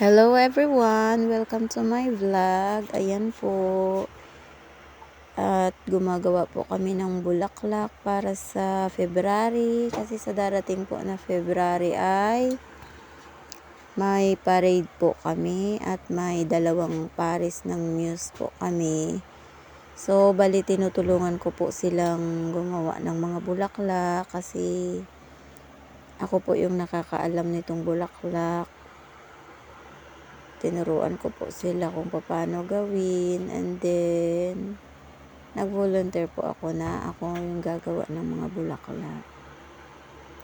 Hello everyone! Welcome to my vlog. Ayan po. At gumagawa po kami ng bulaklak para sa February. Kasi sa darating po na February ay may parade po kami at may dalawang pares ng muse po kami. So, bali tinutulungan ko po silang gumawa ng mga bulaklak kasi ako po yung nakakaalam nitong bulaklak. Tinuruan ko po sila kung paano gawin, and then nag-volunteer po ako na ako yung gagawa ng mga bulaklak.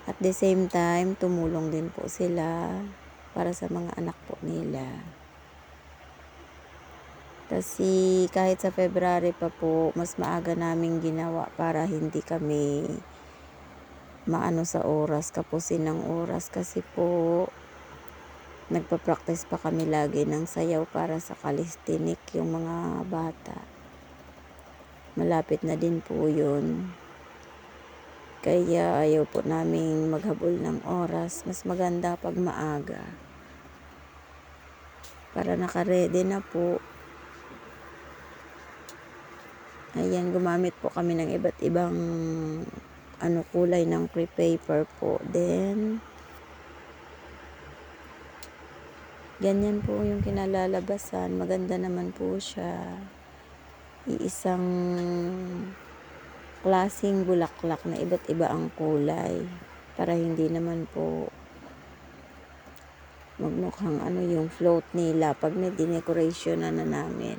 At the same time, tumulong din po sila para sa mga anak po nila. Kasi kahit sa February pa po, mas maaga naming ginawa para hindi kami maano sa oras, kapusin ng oras kasi po nagpa-practice pa kami lagi ng sayaw para sa calisthenic yung mga bata. Malapit na din po yun. Kaya ayaw po naming maghabol ng oras. Mas maganda pag maaga. Para nakaredy na po. Ayan, gumamit po kami ng iba't ibang kulay ng crepe paper po. Then ganyan po yung kinalalabasan. Maganda naman po siya. Iisang klaseng bulaklak na iba't iba ang kulay. Para hindi naman po magmukhang yung float nila pag na-decoration na namin.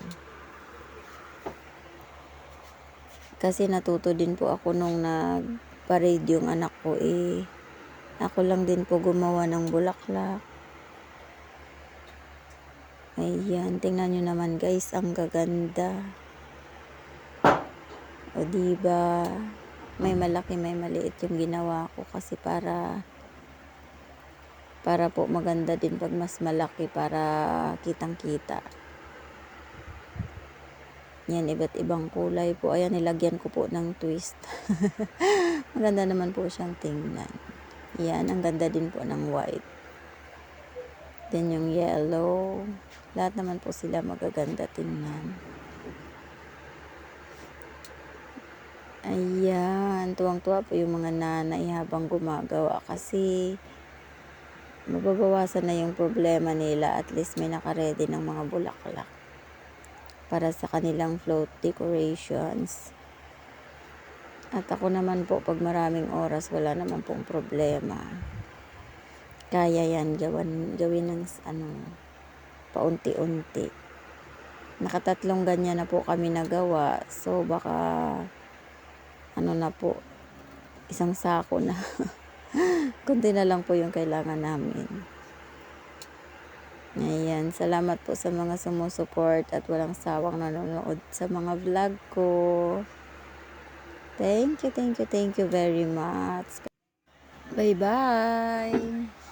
Kasi natuto din po ako nung nag-parade yung anak ko ako lang din po gumawa ng bulaklak. Ayan, tingnan nyo naman guys, ang gaganda. O diba, may malaki, may maliit yung ginawa ko kasi para po maganda din pag mas malaki para kitang-kita. Yan, iba't ibang kulay po. Ayan, nilagyan ko po ng twist. Maganda naman po siyang tingnan. Yan, ang ganda din po ng white. Then yung yellow. Lahat naman po sila magaganda tingnan. Ayan, tuwang-tuwa po yung mga nanay habang gumagawa kasi mababawasan na yung problema nila. At least may nakaredy ng mga bulaklak para sa kanilang float decorations. At ako naman po, pag maraming oras, wala naman pong problema. Kaya yan, gawin ng paunti-unti. Nakatatlong ganyan na po kami nagawa. So, baka na po, isang sako na. Kunti na lang po yung kailangan namin. Ayan, salamat po sa mga sumusuport at walang sawang nanonood sa mga vlog ko. Thank you very much. Bye-bye.